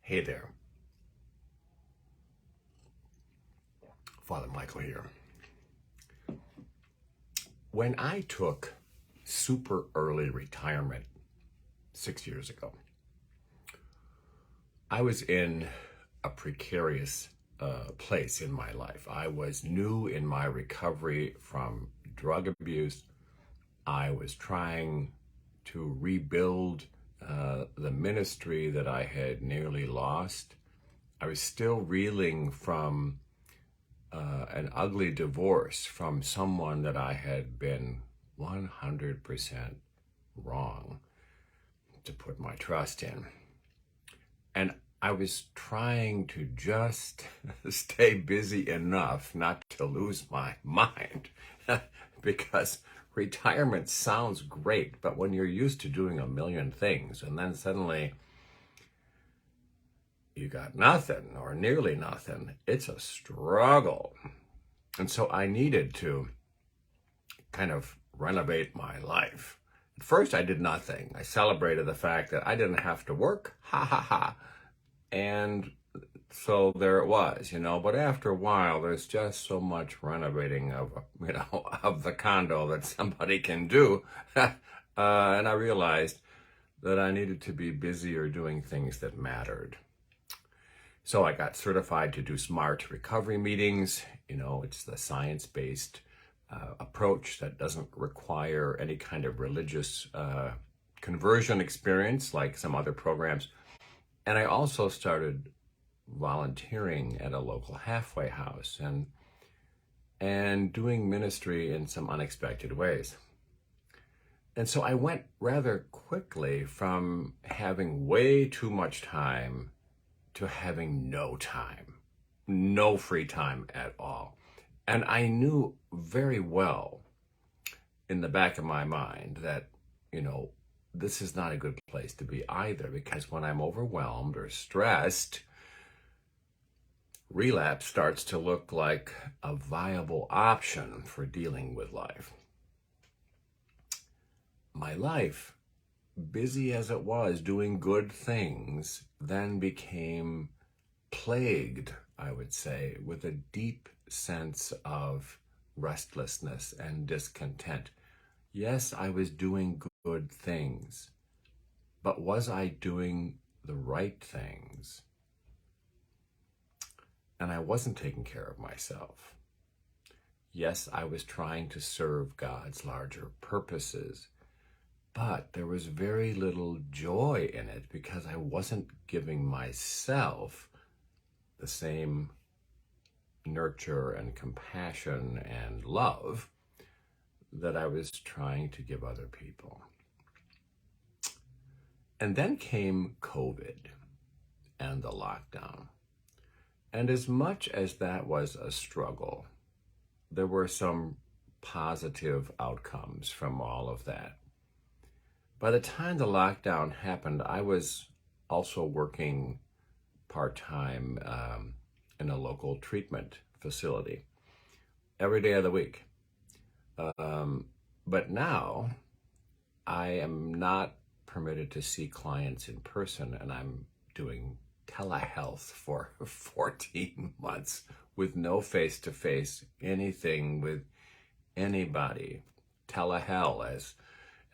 Hey there, Father Michael here. When I took super early retirement 6 years ago, I was in a precarious place in my life. I was new in my recovery from drug abuse. I was trying to rebuild the ministry that I had nearly lost. I was still reeling from an ugly divorce from someone that I had been 100% wrong to put my trust in. And I was trying to just stay busy enough not to lose my mind because retirement sounds great, but when you're used to doing a million things and then suddenly you got nothing or nearly nothing, it's a struggle. And so I needed to kind of renovate my life. At first, I did nothing. I celebrated the fact that I didn't have to work. Ha ha ha. And so there it was, But after a while, there's just so much renovating of, of the condo that somebody can do. And I realized that I needed to be busier doing things that mattered. So I got certified to do SMART recovery meetings. It's the science-based approach that doesn't require any kind of religious conversion experience like some other programs. And I also started volunteering at a local halfway house and doing ministry in some unexpected ways. And so I went rather quickly from having way too much time to having no time, no free time at all. And I knew very well in the back of my mind that, this is not a good place to be either, because when I'm overwhelmed or stressed, relapse starts to look like a viable option for dealing with life. My life, busy as it was doing good things, then became plagued, I would say, with a deep sense of restlessness and discontent. Yes, I was doing good things, but was I doing the right things? And I wasn't taking care of myself. Yes, I was trying to serve God's larger purposes, but there was very little joy in it because I wasn't giving myself the same nurture and compassion and love that I was trying to give other people. And then came COVID and the lockdown. And as much as that was a struggle, there were some positive outcomes from all of that. By the time the lockdown happened, I was also working part-time in a local treatment facility every day of the week. But now I am not permitted to see clients in person, and I'm doing telehealth for 14 months with no face-to-face anything with anybody. Telehell,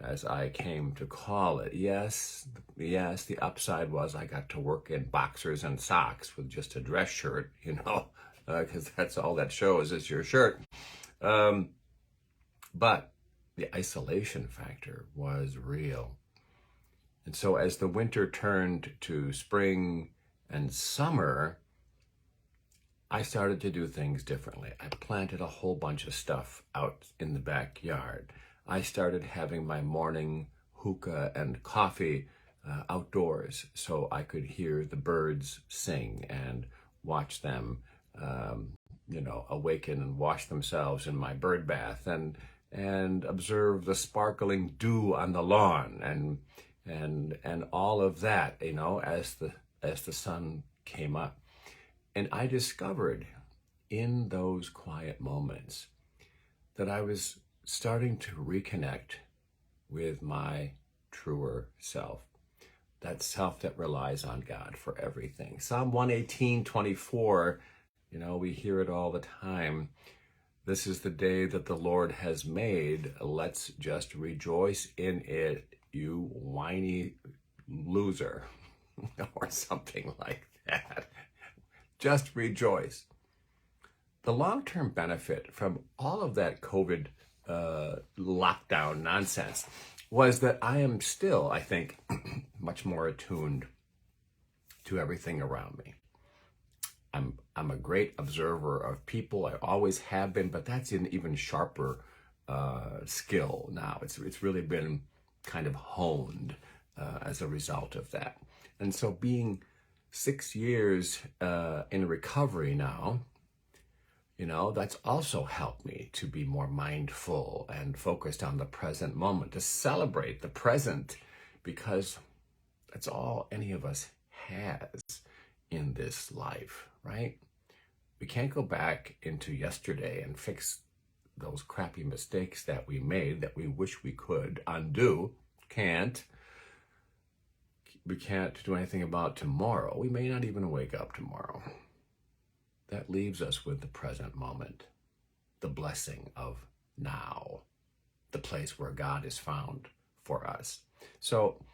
as I came to call it. Yes, the upside was I got to work in boxers and socks with just a dress shirt, because that's all that shows is your shirt. But the isolation factor was real. And so as the winter turned to spring and summer, I started to do things differently. I planted a whole bunch of stuff out in the backyard. I started having my morning hookah and coffee outdoors so I could hear the birds sing and watch them, awaken and wash themselves in my bird bath and observe the sparkling dew on the lawn and all of that, as the sun came up. And I discovered in those quiet moments that I was starting to reconnect with my truer self. that self that relies on God for everything. Psalm 118:24, we hear it all the time. This is the day that the Lord has made. Let's just rejoice in it, you whiny loser, or something like that. Just rejoice. The long-term benefit from all of that COVID lockdown nonsense was that I am still, I think, much more attuned to everything around me. I'm a great observer of people. I always have been, but that's an even sharper skill now. It's really been kind of honed as a result of that. And so being 6 years in recovery now, that's also helped me to be more mindful and focused on the present moment, to celebrate the present, because that's all any of us has in this life, right? We can't go back into yesterday and fix those crappy mistakes that we made that we wish we could undo. We can't do anything about tomorrow. We may not even wake up tomorrow. That leaves us with the present moment, the blessing of now, the place where God is found for us. So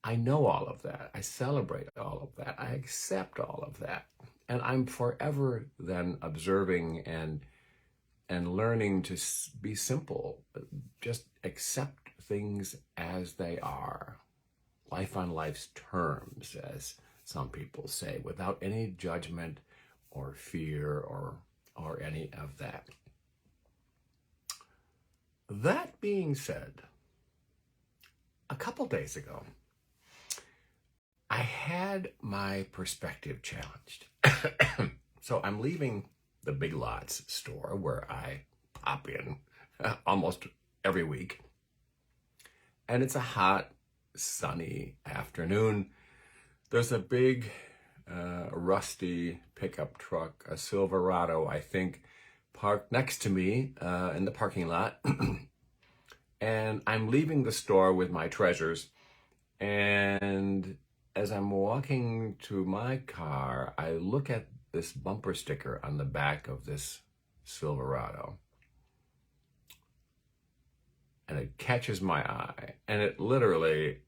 I know all of that. I celebrate all of that. I accept all of that. And I'm forever then observing and learning to be simple. Just accept things as they are. Life on life's terms, as some people say, without any judgment or fear or any of that. That being said, a couple days ago, I had my perspective challenged. So I'm leaving the Big Lots store where I pop in almost every week. And it's a hot, sunny afternoon. There's a big, rusty pickup truck, a Silverado, I think, parked next to me in the parking lot. And I'm leaving the store with my treasures. And as I'm walking to my car, I look at this bumper sticker on the back of this Silverado. And it catches my eye. And it literally,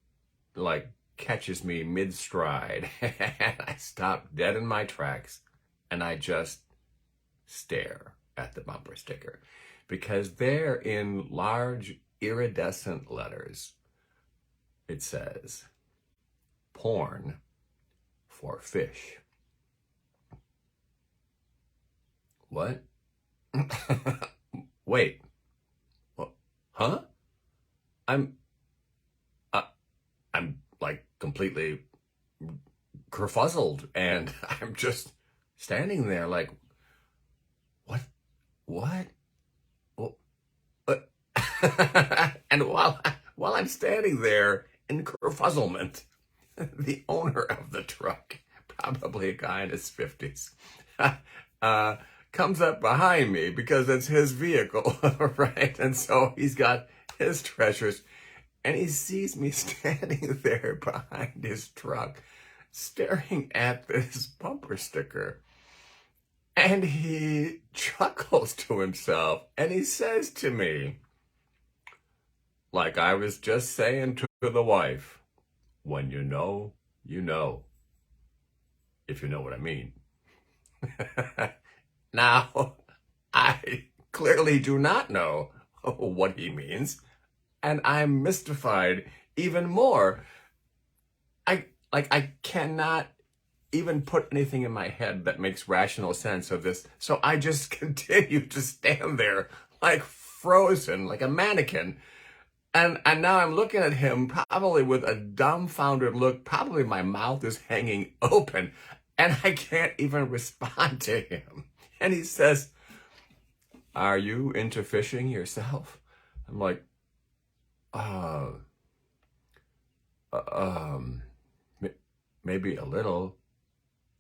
catches me mid-stride. And I stop dead in my tracks. And I just stare at the bumper sticker. Because there in large iridescent letters, it says, porn for fish. What? Wait. What? Huh? I'm completely kerfuzzled, and I'm just standing there like, what? Well, and while I'm standing there in kerfuzzlement, the owner of the truck, probably a guy in his 50s, comes up behind me because it's his vehicle, right? And so he's got his treasures, and he sees me standing there behind his truck, staring at this bumper sticker. And he chuckles to himself, and he says to me, like I was just saying to the wife, when you know, you know, if you know what I mean. Now, I clearly do not know what he means, and I'm mystified even more. I cannot even put anything in my head that makes rational sense of this. So I just continue to stand there like frozen, like a mannequin. And now I'm looking at him probably with a dumbfounded look. Probably my mouth is hanging open and I can't even respond to him. And he says, "Are you into fishing yourself?" I'm like, maybe a little.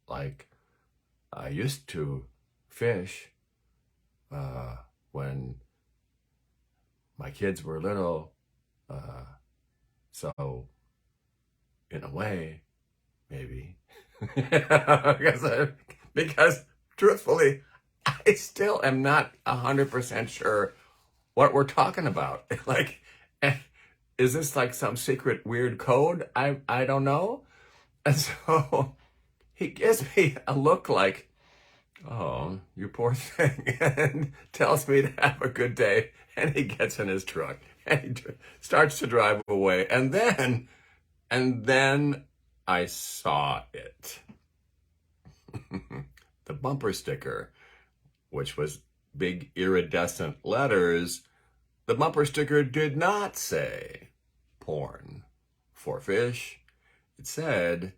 Like, I used to fish when my kids were little. So, in a way, maybe. because truthfully, I still am not 100% sure what we're talking about. Like, is this like some secret weird code? I don't know. And so he gives me a look like, oh, you poor thing, and tells me to have a good day. And he gets in his truck and he starts to drive away. And then I saw it. The bumper sticker, which was big iridescent letters, the bumper sticker did not say porn for fish. It said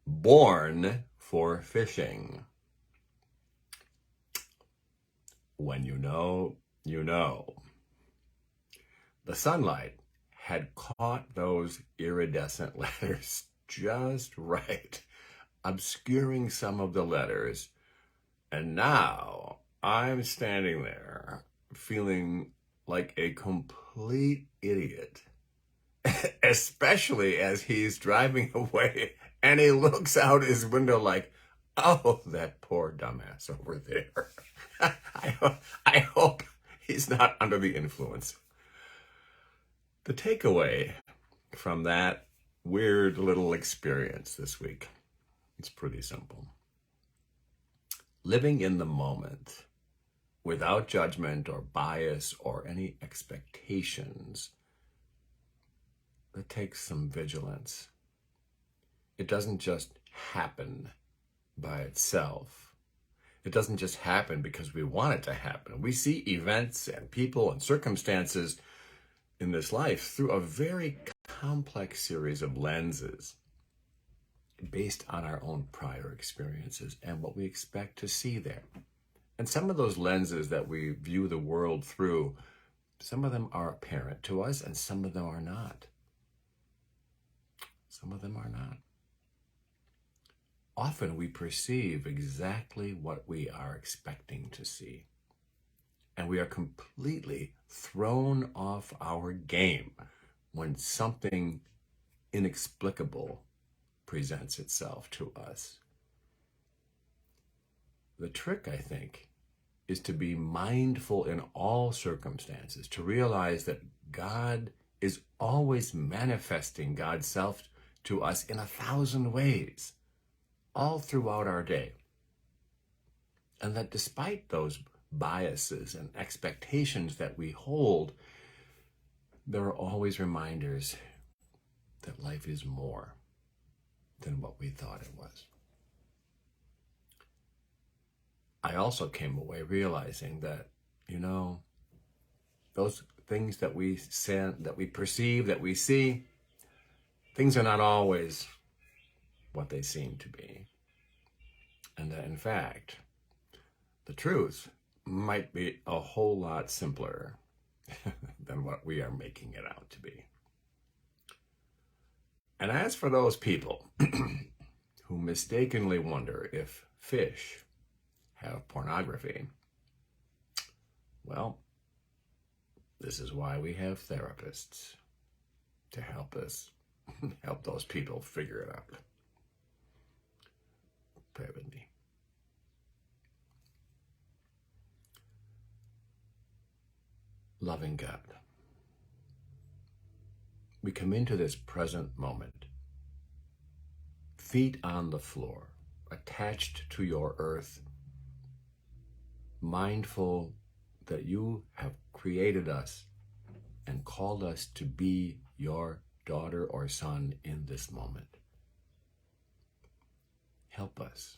born for fishing. When you know, you know. The sunlight had caught those iridescent letters just right, obscuring some of the letters. And now I'm standing there feeling like a complete idiot, especially as he's driving away and he looks out his window like, oh, that poor dumbass over there. I hope he's not under the influence. The takeaway from that weird little experience this week, it's pretty simple. Living in the moment without judgment or bias or any expectations, that takes some vigilance. It doesn't just happen by itself. It doesn't just happen because we want it to happen. We see events and people and circumstances in this life through a very complex series of lenses based on our own prior experiences and what we expect to see there. And some of those lenses that we view the world through, some of them are apparent to us and some of them are not. Some of them are not. Often we perceive exactly what we are expecting to see. And we are completely thrown off our game when something inexplicable presents itself to us. The trick, I think, is to be mindful in all circumstances, to realize that God is always manifesting God's self to us in 1,000 ways, all throughout our day. And that despite those biases and expectations that we hold, there are always reminders that life is more than what we thought it was. I also came away realizing that, those things that we send, that we perceive, that we see, things are not always what they seem to be. And that, in fact, the truth might be a whole lot simpler than what we are making it out to be. And as for those people who mistakenly wonder if fish have pornography, well, this is why we have therapists, to help us, help those people figure it out. Pray with me. Loving God, we come into this present moment, feet on the floor, attached to your earth, mindful that you have created us and called us to be your daughter or son in this moment. Help us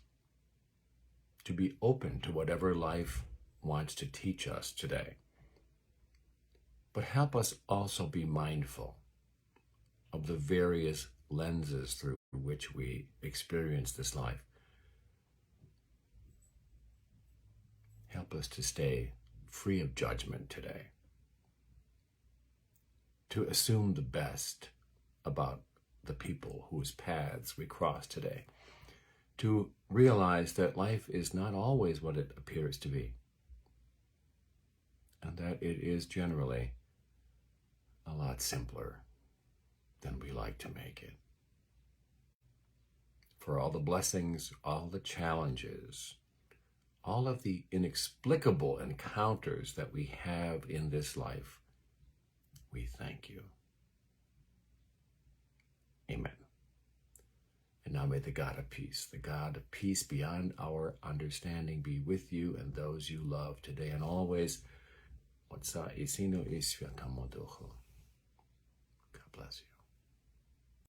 to be open to whatever life wants to teach us today. But help us also be mindful of the various lenses through which we experience this life. Help us to stay free of judgment today, to assume the best about the people whose paths we cross today, to realize that life is not always what it appears to be, and that it is generally a lot simpler than we like to make it. for all the blessings, all the challenges, all of the inexplicable encounters that we have in this life. We thank you. Amen. And now may the God of peace beyond our understanding, be with you and those you love today and always. God bless you.